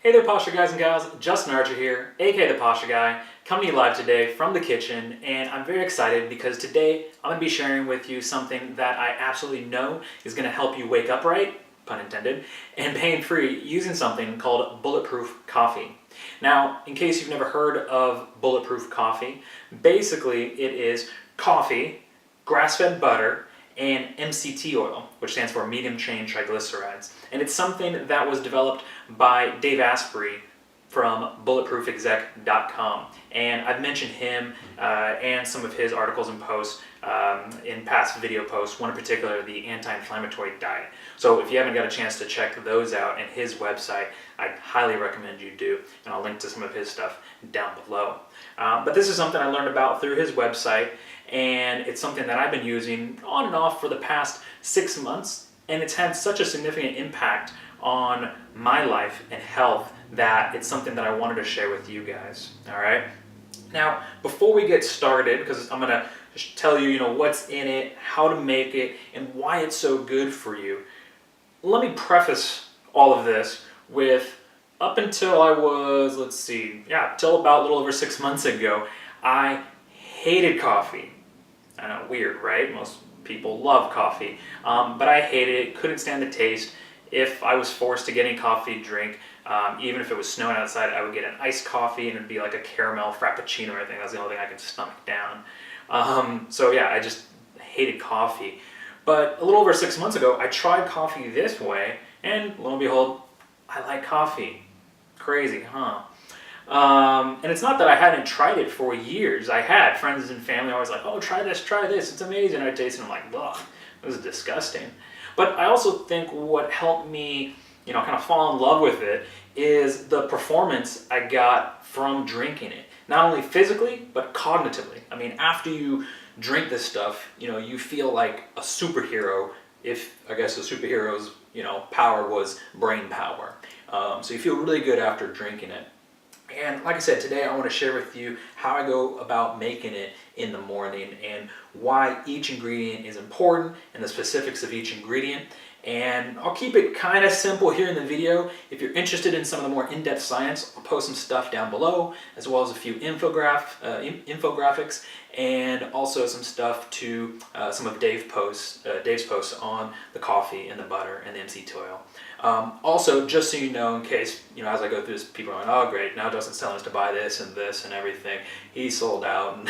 Hey there, Posture guys and gals. Justin Archer here, aka the Posture Guy, coming to you live today from the kitchen, and I'm very excited because today I'm going to be sharing with you something that I absolutely know is going to help you wake up right, pun intended, and pain-free using something called Bulletproof coffee. Now, in case you've never heard of Bulletproof coffee, basically it is coffee, grass-fed butter, and MCT oil, which stands for medium chain triglycerides. And it's something that was developed by Dave Asprey from bulletproofexec.com. And I've mentioned him and some of his articles and posts in past video posts, one in particular, the anti-inflammatory diet. So if you haven't got a chance to check those out and his website, I highly recommend you do, and I'll link to some of his stuff down below. But this is something I learned about through his website, and it's something that I've been using on and off for the past 6 months, and it's had such a significant impact on my life and health that it's something that I wanted to share with you guys. All right. Now, before we get started, because I'm gonna just tell you, what's in it, how to make it, and why it's so good for you. Let me preface all of this with, up until I was, till about a little over 6 months ago, I hated coffee. I know, weird, right? Most people love coffee, but I hated it, couldn't stand the taste. If I was forced to get any coffee to drink, even if it was snowing outside, I would get an iced coffee and it'd be like a caramel frappuccino or anything. That's the only thing I could stomach down. So yeah, I just hated coffee. But a little over 6 months ago, I tried coffee this way, and lo and behold, I like coffee. Crazy, huh? And it's not that I hadn't tried it for years. I had friends and family always like, oh, try this, it's amazing. And I taste it and I'm like, ugh, this is disgusting. But I also think what helped me, kind of fall in love with it is the performance I got from drinking it. Not only physically, but cognitively. I mean, after you drink this stuff, you feel like a superhero, if I guess a superhero's, power was brain power. So you feel really good after drinking it. And like I said, today I want to share with you how I go about making it in the morning and why each ingredient is important and the specifics of each ingredient. And I'll keep it kind of simple here in the video. If you're interested in some of the more in-depth science, I'll post some stuff down below, as well as a few infographics, and also some stuff to some of Dave's posts on the coffee and the butter and the MCT oil. Also, just so you know, in case, as I go through this, people are going, oh great, now Dustin's telling us to buy this and everything. He sold out and,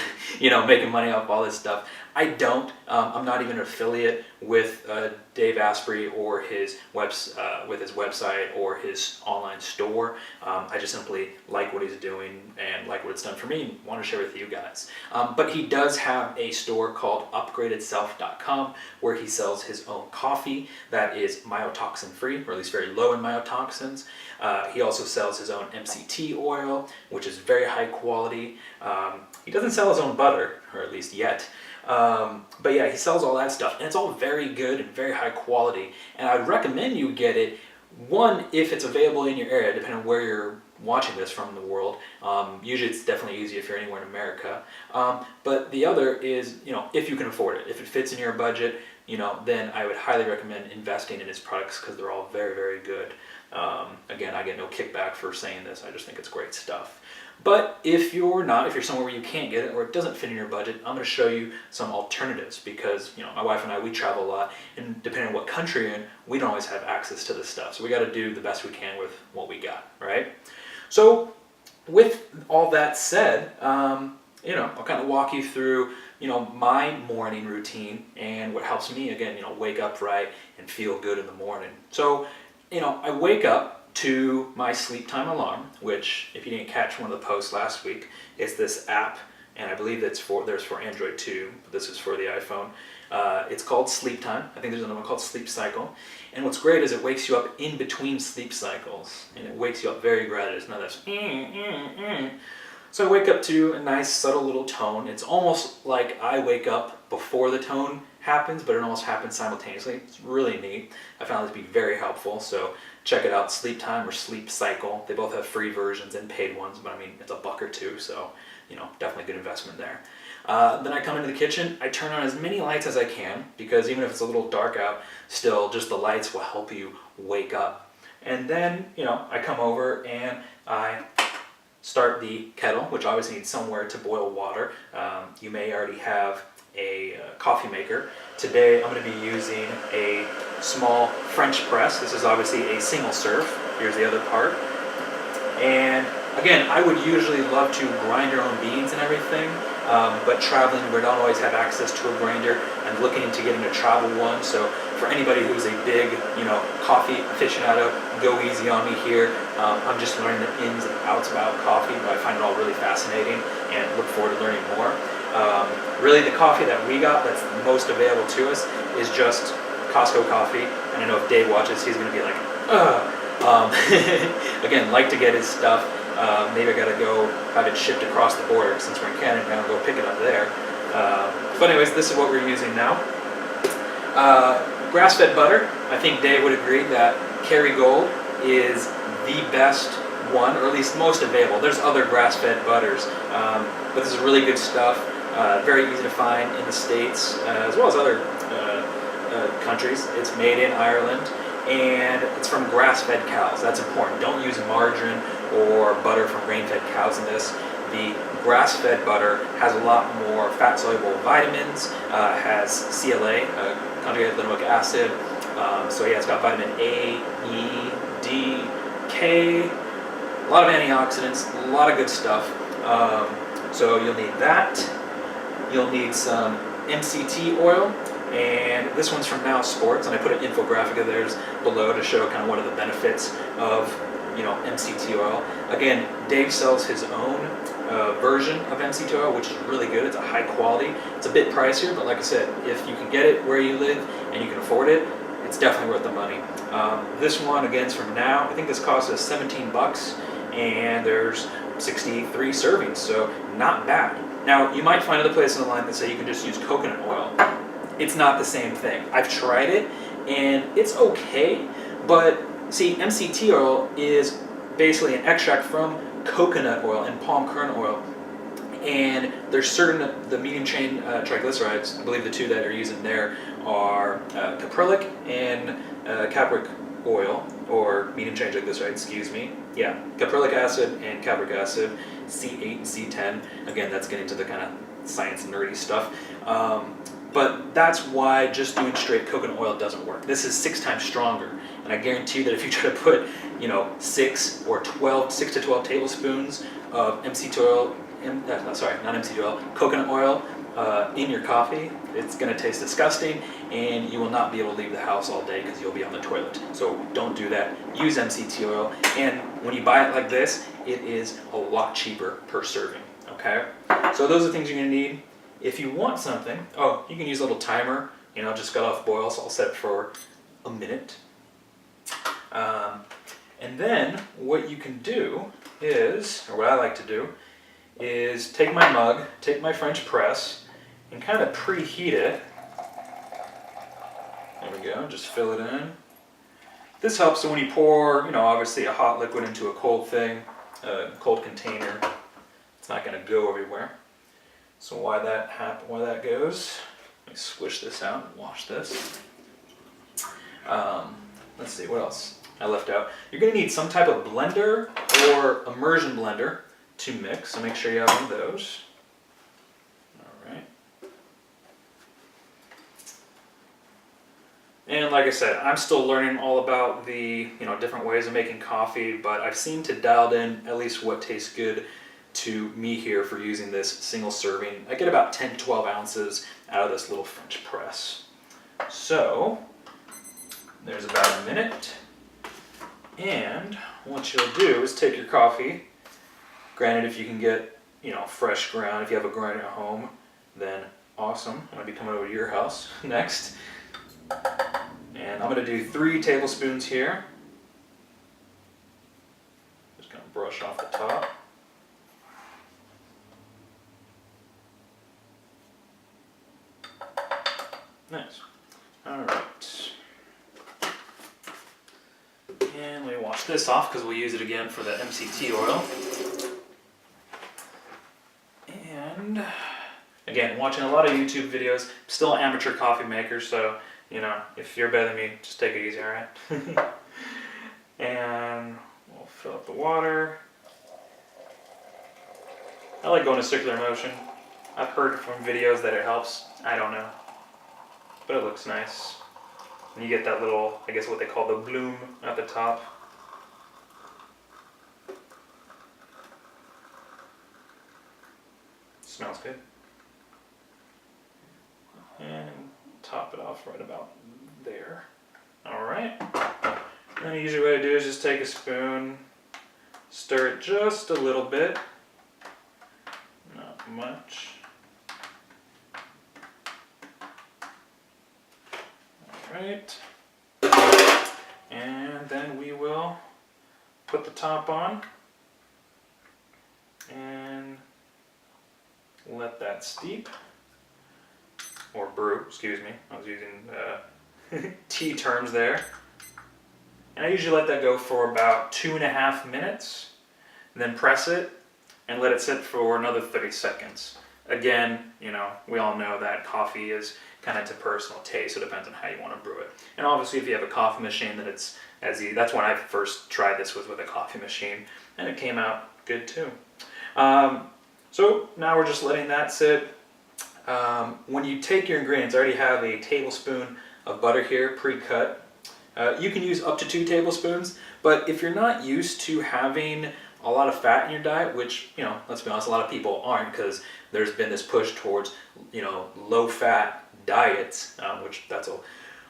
making money off all this stuff. I don't. I'm not even an affiliate with Dave Asprey or his website or his online store. I just simply like what he's doing and like what it's done for me and want to share with you guys. But he does have a store called upgradedself.com where he sells his own coffee that is myotoxin free, or at least very low in myotoxins. He also sells his own MCT oil, which is very high quality. He doesn't sell his own butter, or at least yet. But yeah, he sells all that stuff, and it's all very good and very high quality. And I'd recommend you get it, one, if it's available in your area, depending on where you're watching this from in the world. Usually it's definitely easy if you're anywhere in America. But the other is, if you can afford it. If it fits in your budget, then I would highly recommend investing in his products because they're all very, very good. Again, I get no kickback for saying this. I just think it's great stuff. But if you're somewhere where you can't get it or it doesn't fit in your budget, I'm going to show you some alternatives because, my wife and I, we travel a lot, and depending on what country you're in, we don't always have access to this stuff. So we got to do the best we can with what we got, right? So with all that said, I'll kind of walk you through, my morning routine and what helps me, again, wake up right and feel good in the morning. So, I wake up to my sleep time alarm, which, if you didn't catch one of the posts last week, it's this app, and I believe there's for Android too, but this is for the iPhone. It's called Sleep Time. I think there's another one called Sleep Cycle. And what's great is it wakes you up in between sleep cycles, and it wakes you up very gradually. It's not that. So I wake up to a nice subtle little tone. It's almost like I wake up before the tone happens, but it almost happens simultaneously. It's really neat. I found it to be very helpful. So check it out, Sleep Time or Sleep Cycle. They both have free versions and paid ones, but I mean, it's $1 or $2, so definitely good investment there. Then I come into the kitchen, I turn on as many lights as I can, because even if it's a little dark out, still just the lights will help you wake up. And then, I come over and I start the kettle, which obviously needs somewhere to boil water. You may already have a coffee maker. Today I'm going to be using a small French press. This is obviously a single serve. Here's the other part. And again, I would usually love to grind your own beans and everything, but traveling, we don't always have access to a grinder. I'm looking into getting a travel one, so for anybody who's a big, coffee aficionado, go easy on me here. I'm just learning the ins and outs about coffee, but I find it all really fascinating and look forward to learning more. Really, the coffee that we got that's most available to us is just Costco coffee, and I know if Dave watches, he's going to be like, ugh. Again, like to get his stuff. Maybe I gotta go have it shipped across the border since we're in Canada and I'll go pick it up there. But anyways, this is what we're using now. Grass-fed butter. I think Dave would agree that Kerrygold is the best one, or at least most available. There's other grass-fed butters, but this is really good stuff. Very easy to find in the States as well as other countries. It's made in Ireland. And it's from grass-fed cows. That's important. Don't use margarine or butter from grain-fed cows in this. The grass-fed butter has a lot more fat-soluble vitamins, has CLA, conjugated linoleic acid. So yeah, it's got vitamin A, E, D, K, a lot of antioxidants, a lot of good stuff. So you'll need that. You'll need some MCT oil. And this one's from Now Sports, and I put an infographic of theirs below to show kind of what are the benefits of, MCT oil. Again, Dave sells his own version of MCT oil, which is really good. It's a high quality. It's a bit pricier, but like I said, if you can get it where you live and you can afford it, it's definitely worth the money. This one, again, is from Now. I think this cost us 17 bucks, and there's 63 servings, so not bad. Now, you might find other places online that say you can just use coconut oil. It's not the same thing. I've tried it, and it's okay, but see, MCT oil is basically an extract from coconut oil and palm kernel oil, and there's certain, the medium chain triglycerides, I believe the two that are used in there are caprylic and capric oil, or medium chain triglycerides, excuse me. Yeah, caprylic acid and capric acid, C8 and C10. Again, that's getting to the kind of science nerdy stuff. But that's why just doing straight coconut oil doesn't work. This is 6 times stronger, and I guarantee you that if you try to put, 6 to 12 tablespoons of MCT oil, not MCT oil, coconut oil in your coffee, it's going to taste disgusting, and you will not be able to leave the house all day because you'll be on the toilet. So don't do that. Use MCT oil, and when you buy it like this, it is a lot cheaper per serving. Okay, so those are the things you're going to need. If you want something, you can use a little timer, just got off boil, so I'll set it for a minute. And then what you can do is, or what I like to do, is take my mug, take my French press, and kind of preheat it. There we go, just fill it in. This helps so when you pour, obviously a hot liquid into a cold thing, a cold container, it's not going to go everywhere. So why that goes, let me squish this out and wash this. Let's see, what else I left out. You're going to need some type of blender or immersion blender to mix, so make sure you have one of those. All right. And like I said, I'm still learning all about the different ways of making coffee, but I've seemed to dial in at least what tastes good to me here for using this single serving. I get about 10 to 12 ounces out of this little French press. So there's about a minute, and what you'll do is take your coffee. Granted, if you can get fresh ground, if you have a grinder at home, then awesome. I'm going to be coming over to your house next, and I'm going to do 3 tablespoons here. Just going to brush off the top. Nice. All right. And we wash this off because we'll use it again for the MCT oil. And again, watching a lot of YouTube videos. Still an amateur coffee maker, so if you're better than me, just take it easy, all right? And we'll fill up the water. I like going to circular motion. I've heard from videos that it helps. I don't know. But it looks nice. And you get that little, I guess what they call the bloom at the top. Smells good. And top it off right about there. Alright. And usually what I do is just take a spoon, stir it just a little bit. Not much. Alright. And then we will put the top on and let that steep, or brew, excuse me. I was using tea terms there. And I usually let that go for about 2.5 minutes, then press it and let it sit for another 30 seconds. Again, you know, we all know that coffee is kind of to personal taste, so it depends on how you want to brew it. And obviously if you have a coffee machine, then it's as easy. That's when I first tried this, was with a coffee machine, and it came out good too. So now we're just letting that sit. When you take your ingredients, I already have a tablespoon of butter here, pre-cut. You can use up to 2 tablespoons, but if you're not used to having a lot of fat in your diet, which, you know, let's be honest, a lot of people aren't, because there's been this push towards, you know, low-fat diets, which that's a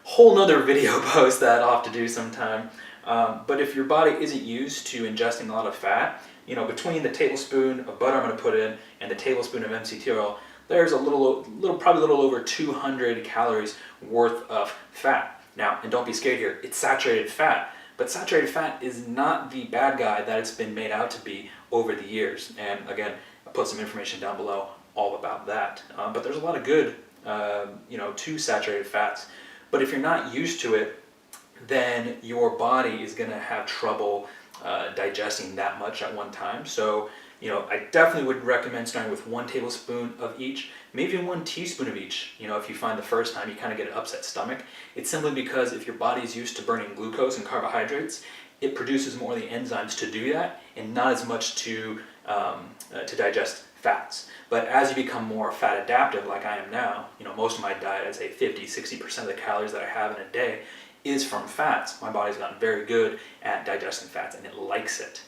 whole nother video post that I'll have to do sometime. But if your body isn't used to ingesting a lot of fat, you know, between the tablespoon of butter I'm going to put in and the tablespoon of MCT oil, there's probably a little over 200 calories worth of fat. Now, and don't be scared here, it's saturated fat. But saturated fat is not the bad guy that it's been made out to be over the years. And again, I put some information down below all about that. But there's a lot of good, you know, to saturated fats. But if you're not used to it, then your body is going to have trouble digesting that much at one time. So, you know, I definitely would recommend starting with 1 tablespoon of each, maybe 1 teaspoon of each. You know, if you find the first time you kind of get an upset stomach, it's simply because if your body's used to burning glucose and carbohydrates, it produces more of the enzymes to do that, and not as much to digest fats. But as you become more fat adaptive, like I am now, you know, most of my diet, I'd say 50-60% of the calories that I have in a day is from fats. My body's gotten very good at digesting fats, and it likes it.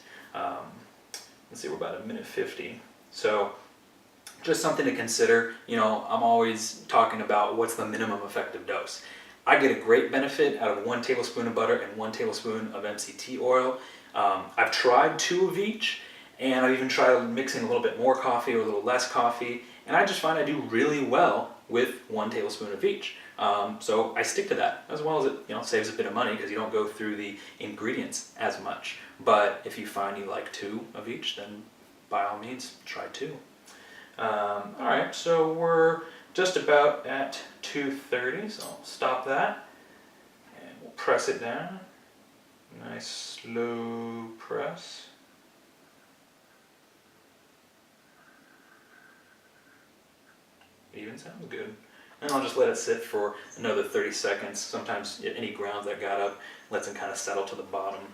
Let's see, we're about 1:50. So just something to consider. You know, I'm always talking about what's the minimum effective dose. I get a great benefit out of 1 tablespoon of butter and 1 tablespoon of MCT oil. I've tried 2 of each, and I've even tried mixing a little bit more coffee or a little less coffee, and I just find I do really well with 1 tablespoon of each. So I stick to that, as well as it, you know, saves a bit of money because you don't go through the ingredients as much. But if you find you like 2 of each, then by all means try 2. All right, so we're just about at 2:30, so I'll stop that and we'll press it down. Nice slow press. Even sounds good. And I'll just let it sit for another 30 seconds. Sometimes any grounds that got up lets them kind of settle to the bottom.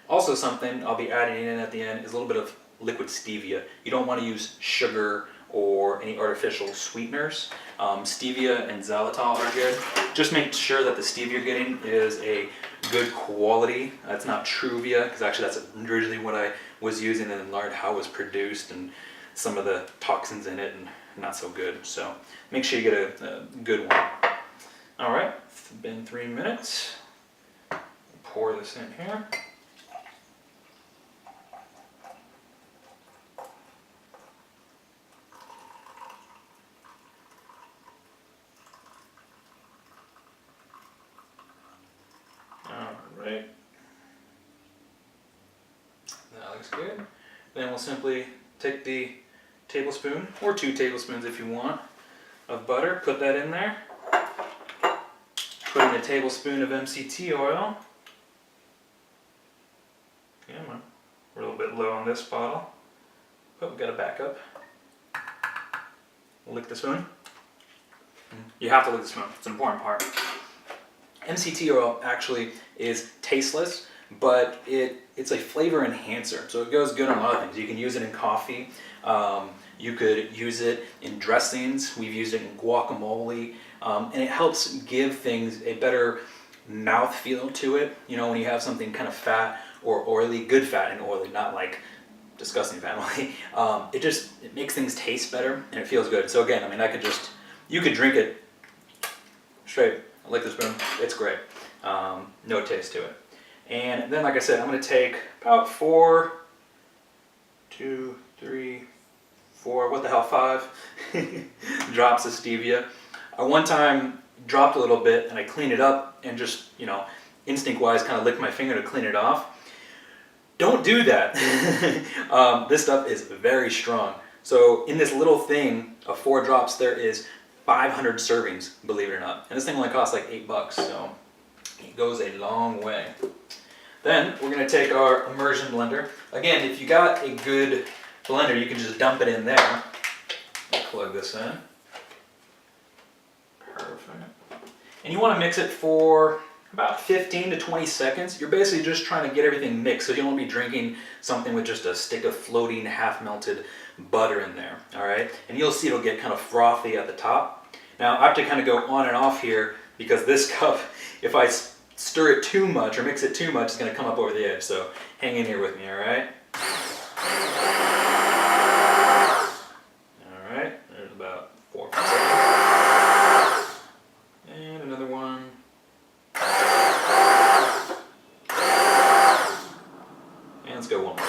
Also something I'll be adding in at the end is a little bit of liquid stevia. You don't want to use sugar or any artificial sweeteners. Stevia and xylitol are good. Just make sure that the stevia you're getting is a good quality. It's not Truvia, because actually that's originally what I was using, and then learned how it was produced and some of the toxins in it, and not so good. So make sure you get a good one. All right, it's been 3 minutes. Pour this in here. Alright, that looks good. Then we'll simply take the tablespoon, or 2 tablespoons if you want, of butter, put that in there. Put in a tablespoon of MCT oil. Come on, we're a little bit low on this bottle, but we've got to back up. Lick the spoon. You have to lick the spoon, it's an important part. MCT oil actually is tasteless, but it's a flavor enhancer. So it goes good on a lot of things. You can use it in coffee. You could use it in dressings. We've used it in guacamole. And it helps give things a better mouth feel to it. You know, when you have something kind of fat or oily, good fat and oily, not like disgusting fat and oily, it makes things taste better and it feels good. So again, I mean, you could drink it straight, like this spoon. It's great. No taste to it. And then, like I said, I'm going to take about 5 drops of stevia. I one time dropped a little bit and I cleaned it up and just, you know, instinct-wise kind of licked my finger to clean it off. Don't do that. This stuff is very strong. So in this little thing of 4 drops, there is 500 servings, believe it or not. And this thing only costs like $8, so it goes a long way. Then we're going to take our immersion blender. Again, if you got a good blender, you can just dump it in there. I'll plug this in. Perfect. And you want to mix it for about 15 to 20 seconds. You're basically just trying to get everything mixed, so you don't want to be drinking something with just a stick of floating, half-melted butter in there, all right? And you'll see it'll get kind of frothy at the top. Now, I have to kind of go on and off here because this cup, if I stir it too much or mix it too much, it's going to come up over the edge. So hang in here with me, all right? All right, there's about 4 seconds. And another one. And let's go one more.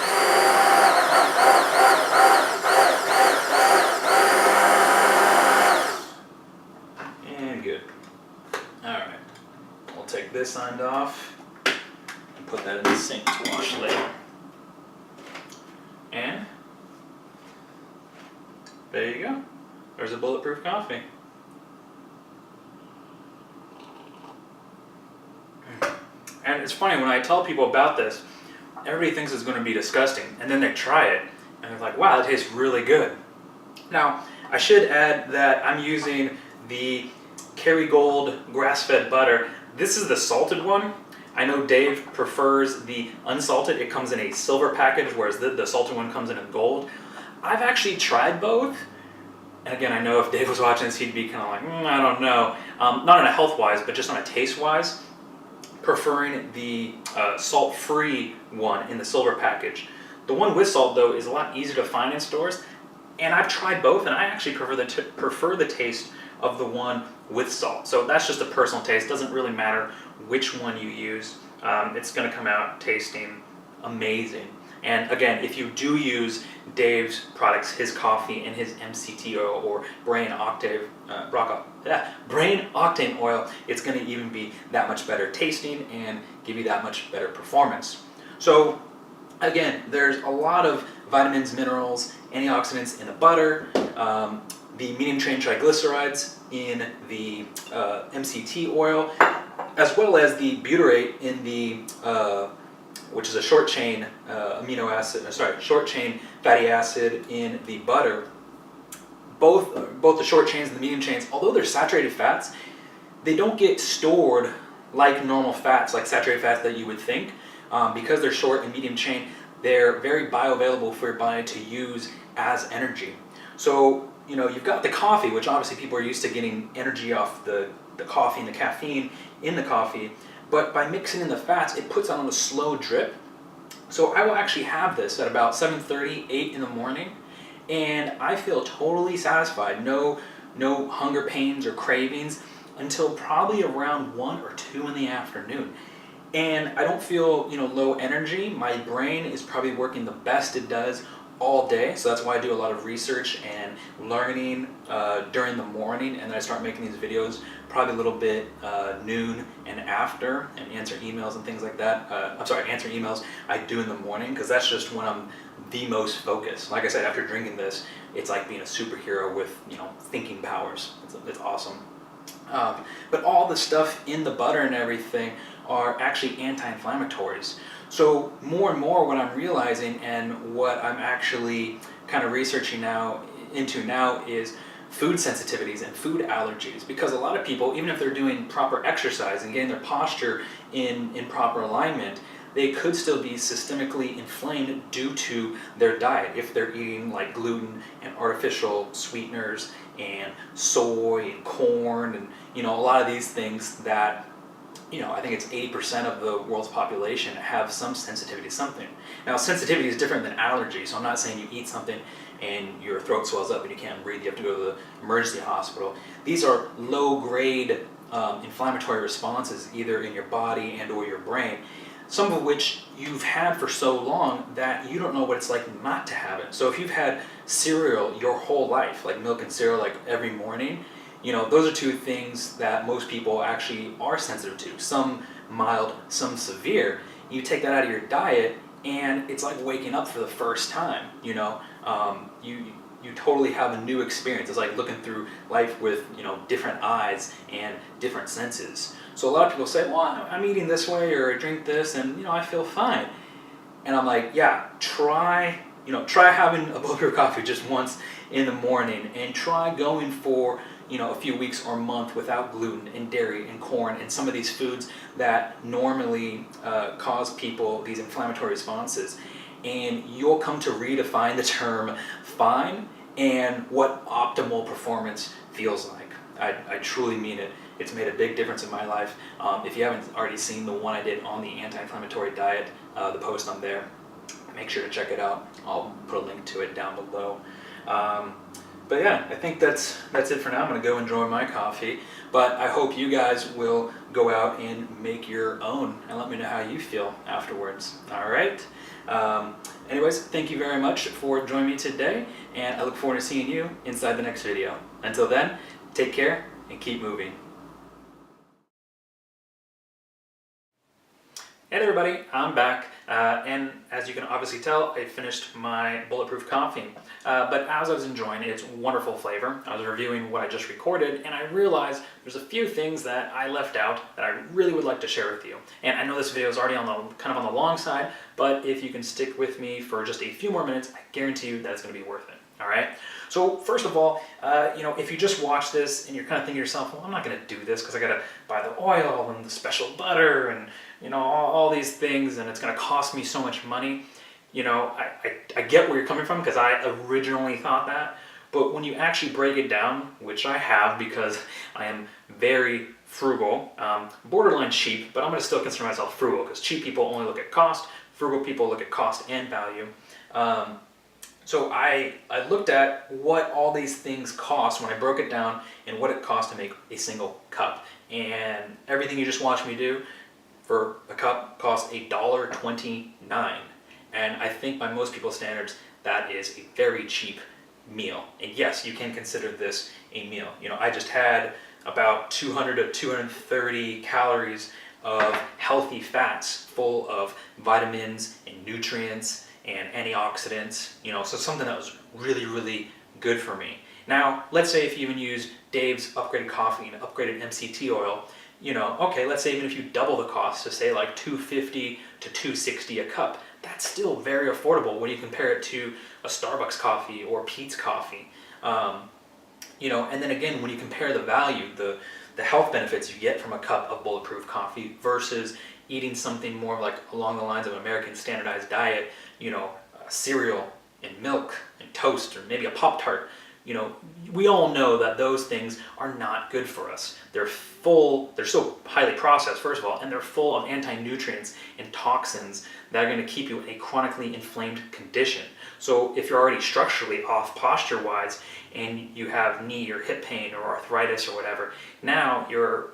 And good. All right. We'll take this end off and put that in the sink to wash later. And there you go. There's a Bulletproof coffee. And it's funny, when I tell people about this, everybody thinks it's going to be disgusting, and then they try it, and they're like, wow, it tastes really good. Now, I should add that I'm using the Kerrygold grass-fed butter. This is the salted one. I know Dave prefers the unsalted. It comes in a silver package, whereas the salted one comes in a gold. I've actually tried both. And again, I know if Dave was watching this, he'd be kind of like, I don't know. Not on a health-wise, but just on a taste-wise. Preferring the salt-free one in the silver package. The one with salt, though, is a lot easier to find in stores. And I've tried both, and I actually prefer the taste of the one with salt. So that's just a personal taste. Doesn't really matter which one you use. It's going to come out tasting amazing. And again, if you do use Dave's products, his coffee and his MCT oil or brain octane oil, it's going to even be that much better tasting and give you that much better performance. So again, there's a lot of vitamins, minerals, antioxidants in the butter, the medium chain triglycerides in the MCT oil, as well as the butyrate in the which is a short chain short chain fatty acid in the butter. Both the short chains and the medium chains, although they're saturated fats, they don't get stored like normal fats, like saturated fats that you would think. Because they're short and medium chain, they're very bioavailable for your body to use as energy. So, you know, you've got the coffee, which obviously people are used to getting energy off the coffee and the caffeine in the coffee. But by mixing in the fats, it puts on a slow drip. So I will actually have this at about 7:30, 8 in the morning, and I feel totally satisfied. No hunger pains or cravings until probably around 1 or 2 in the afternoon. And I don't feel, low energy. My brain is probably working the best it does all day. So that's why I do a lot of research and learning during the morning, and then I start making these videos probably a little bit noon and after, and answer emails and things like that. Answer emails I do in the morning, because that's just when I'm the most focused. Like I said, after drinking this, it's like being a superhero with thinking powers. It's awesome. But all the stuff in the butter and everything are actually anti-inflammatories. So more and more what I'm realizing, and what I'm actually kind of researching into now, is food sensitivities and food allergies, because a lot of people, even if they're doing proper exercise and getting their posture in proper alignment, they could still be systemically inflamed due to their diet if they're eating like gluten and artificial sweeteners and soy and corn and a lot of these things that I think it's 80% of the world's population have some sensitivity to something. Now, sensitivity is different than allergy, so I'm not saying you eat something and your throat swells up and you can't breathe, you have to go to the emergency hospital. These are low-grade inflammatory responses either in your body and or your brain, some of which you've had for so long that you don't know what it's like not to have it. So if you've had cereal your whole life, like milk and cereal like every morning, those are two things that most people actually are sensitive to, some mild, some severe. You take that out of your diet and it's like waking up for the first time, you totally have a new experience. It's like looking through life with, different eyes and different senses. So a lot of people say, well, I'm eating this way or I drink this and, I feel fine. And I'm like, yeah, try having a Bulletproof coffee just once in the morning and try going for, a few weeks or a month without gluten and dairy and corn and some of these foods that normally cause people these inflammatory responses. And you'll come to redefine the term fine and what optimal performance feels like. I truly mean it. It's made a big difference in my life. If you haven't already seen the one I did on the anti-inflammatory diet, the post on there, make sure to check it out. I'll put a link to it down below. But yeah, I think that's it for now. I'm going to go enjoy my coffee. But I hope you guys will go out and make your own and let me know how you feel afterwards. All right? Anyways, thank you very much for joining me today, and I look forward to seeing you inside the next video. Until then, take care and keep moving. Hey there, everybody, I'm back, and as you can obviously tell, I finished my Bulletproof coffee, but as I was enjoying it, it's wonderful flavor. I was reviewing what I just recorded, and I realized there's a few things that I left out that I really would like to share with you. And I know this video is already kind of on the long side, but if you can stick with me for just a few more minutes, I guarantee you that it's going to be worth it. All right. So first of all, if you just watch this and you're kind of thinking to yourself, well, I'm not going to do this because I got to buy the oil and the special butter and all these things, and it's going to cost me so much money. I get where you're coming from because I originally thought that, but when you actually break it down, which I have because I am very frugal, borderline cheap, but I'm going to still consider myself frugal because cheap people only look at cost, frugal people look at cost and value. So I looked at what all these things cost when I broke it down and what it cost to make a single cup. And everything you just watched me do for a cup cost $1.29. And I think by most people's standards, that is a very cheap meal. And yes, you can consider this a meal. I just had about 200 to 230 calories of healthy fats full of vitamins and nutrients and antioxidants, so something that was really, really good for me. Now, let's say if you even use Dave's upgraded coffee and upgraded MCT oil, okay, let's say even if you double the cost to say like $2.50 to $2.60 a cup, that's still very affordable when you compare it to a Starbucks coffee or Peet's coffee. And then again, when you compare the value, the health benefits you get from a cup of Bulletproof coffee versus eating something more like along the lines of an American standardized diet, cereal and milk and toast or maybe a Pop-Tart, we all know that those things are not good for us. They're so highly processed, first of all, and they're full of anti-nutrients and toxins that are going to keep you in a chronically inflamed condition. So if you're already structurally off posture-wise and you have knee or hip pain or arthritis or whatever, now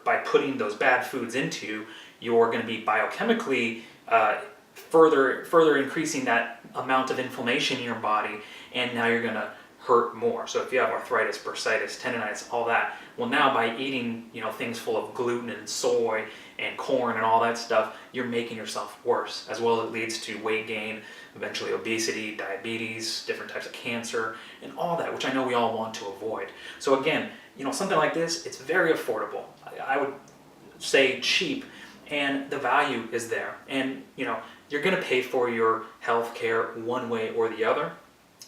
by putting those bad foods into you, you're going to be biochemically further increasing that amount of inflammation in your body, and now you're going to hurt more. So if you have arthritis, bursitis, tendonitis, all that, well, now by eating things full of gluten and soy and corn and all that stuff, you're making yourself worse. As well, it leads to weight gain, eventually obesity, diabetes, different types of cancer, and all that, which I know we all want to avoid. So again, something like this, it's very affordable. I would say cheap, and the value is there. And you're going to pay for your health care one way or the other.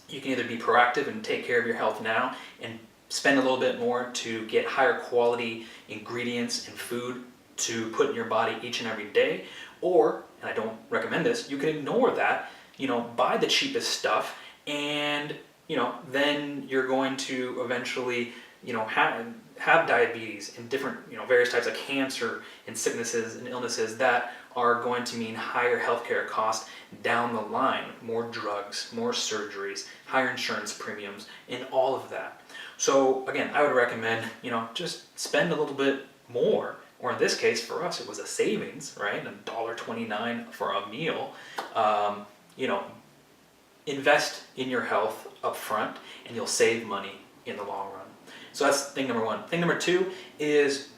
You can either be proactive and take care of your health now and spend a little bit more to get higher quality ingredients and food to put in your body each and every day, or, and I don't recommend this, you can ignore that, buy the cheapest stuff, and then you're going to eventually have diabetes and different various types of cancer and sicknesses and illnesses that are going to mean higher healthcare costs down the line, more drugs, more surgeries, higher insurance premiums, and all of that. So again, I would recommend just spend a little bit more, or in this case for us it was a savings, right? $1.29 for a meal. Invest in your health up front and you'll save money in the long run. So that's thing number one. Thing number two is,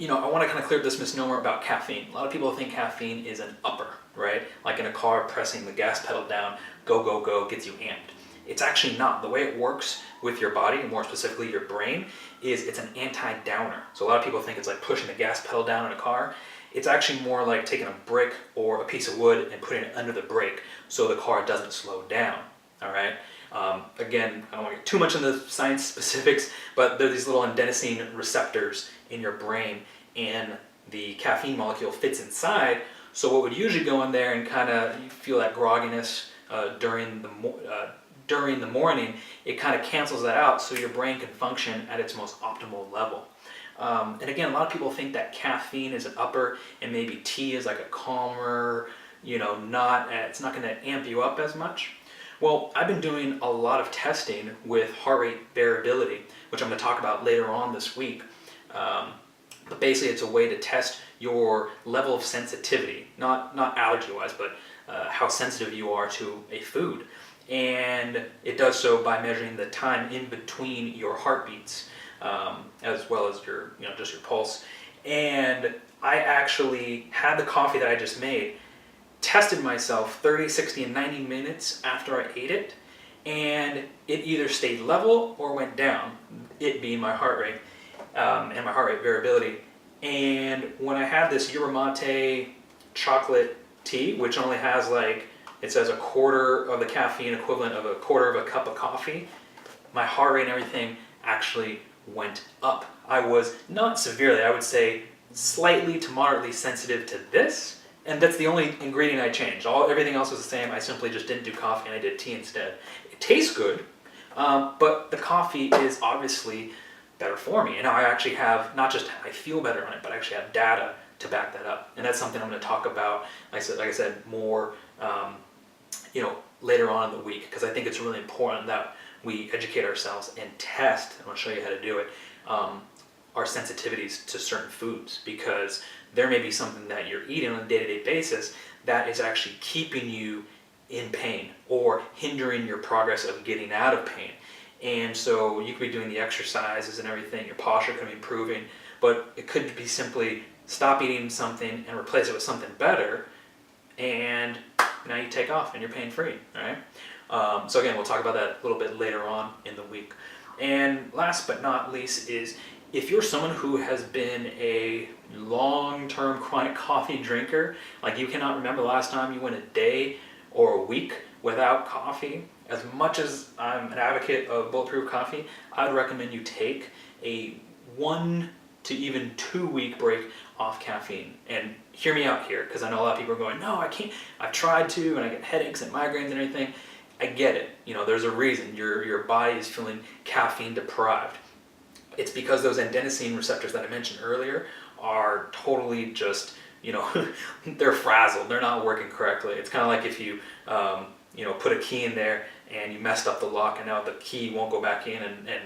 I want to kind of clear up this misnomer about caffeine. A lot of people think caffeine is an upper, right? Like in a car pressing the gas pedal down, go, go, go, gets you amped. It's actually not. The way it works with your body, and more specifically your brain, is it's an anti-downer. So a lot of people think it's like pushing the gas pedal down in a car. It's actually more like taking a brick or a piece of wood and putting it under the brake so the car doesn't slow down, all right? Again, I don't want to get too much into the science specifics, but there are these little adenosine receptors in your brain, and the caffeine molecule fits inside. So what would usually go in there and kind of you feel that grogginess during the morning, it kind of cancels that out so your brain can function at its most optimal level. And again, a lot of people think that caffeine is an upper and maybe tea is like a calmer, it's not going to amp you up as much. Well, I've been doing a lot of testing with heart rate variability, which I'm going to talk about later on this week. But basically it's a way to test your level of sensitivity, not allergy-wise, but how sensitive you are to a food. And it does so by measuring the time in between your heartbeats, as well as your, just your pulse. And I actually had the coffee that I just made, tested myself 30, 60, and 90 minutes after I ate it, and it either stayed level or went down, it being my heart rate, and my heart rate variability. And when I had this yerba mate chocolate tea, which only has it says a quarter of the caffeine equivalent of a quarter of a cup of coffee, my heart rate and everything actually went up. I was not severely, I would say slightly to moderately sensitive to this, and that's the only ingredient I changed. Everything else was the same. I simply just didn't do coffee and I did tea instead. It tastes good, but the coffee is obviously better for me. And now I actually have, not just I feel better on it, but I actually have data to back that up. And that's something I'm going to talk about, like I said, more later on in the week, because I think it's really important that we educate ourselves and test, and I'll show you how to do it, our sensitivities to certain foods, because there may be something that you're eating on a day-to-day basis that is actually keeping you in pain or hindering your progress of getting out of pain. And so you could be doing the exercises and everything, your posture could be improving, but it could be simply stop eating something and replace it with something better, and now you take off and you're pain-free, all right? So again, we'll talk about that a little bit later on in the week. And last but not least is, if you're someone who has been a long-term chronic coffee drinker, like you cannot remember the last time you went a day or a week without coffee, as much as I'm an advocate of Bulletproof coffee, I would recommend you take a 1 to even 2 week break off caffeine. And hear me out here, because I know a lot of people are going, no, I can't, I've tried to, and I get headaches and migraines and everything. I get it. There's a reason your body is feeling caffeine deprived. It's because those adenosine receptors that I mentioned earlier are totally just, they're frazzled. They're not working correctly. It's kind of like if you, put a key in there and you messed up the lock, and now the key won't go back in and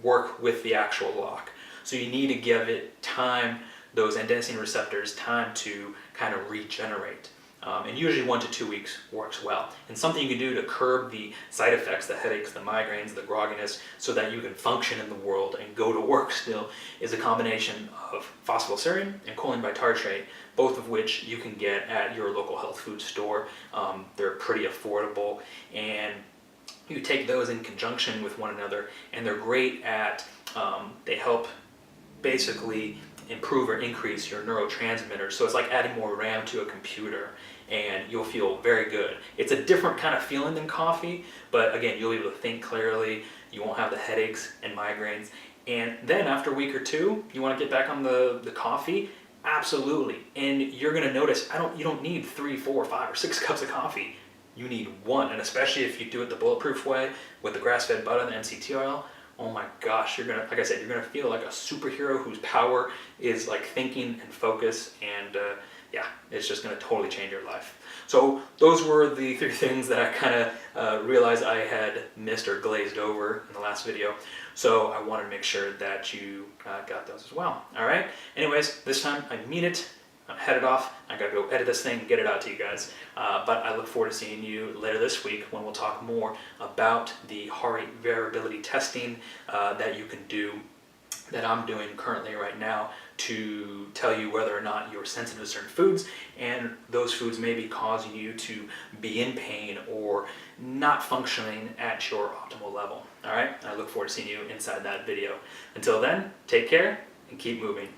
work with the actual lock. So you need to give it time, those adenosine receptors, time to kind of regenerate. And usually 1 to 2 weeks works well. And something you can do to curb the side effects, the headaches, the migraines, the grogginess, so that you can function in the world and go to work still, is a combination of phosphatidylserine and choline bitartrate, both of which you can get at your local health food store. They're pretty affordable, and you take those in conjunction with one another, and they're great at, they help basically improve or increase your neurotransmitters. So it's like adding more RAM to a computer, and you'll feel very good. It's a different kind of feeling than coffee, but again, you'll be able to think clearly. You won't have the headaches and migraines. And then after a week or two, you want to get back on the coffee? Absolutely. And you're going to notice you don't need 3, 4, 5, or 6 cups of coffee. You need 1, and especially if you do it the Bulletproof way with the grass-fed butter and the MCT oil. Oh my gosh, like I said, you're gonna feel like a superhero whose power is like thinking and focus, and yeah, it's just gonna totally change your life. So those were the 3 things that I kind of realized I had missed or glazed over in the last video. So I wanted to make sure that you got those as well. All right. Anyways, this time I mean it. I'm headed off. I gotta go edit this thing and get it out to you guys. But I look forward to seeing you later this week when we'll talk more about the heart rate variability testing that you can do, that I'm doing currently right now, to tell you whether or not you're sensitive to certain foods, and those foods may be causing you to be in pain or not functioning at your optimal level. All right. I look forward to seeing you inside that video. Until then, take care and keep moving.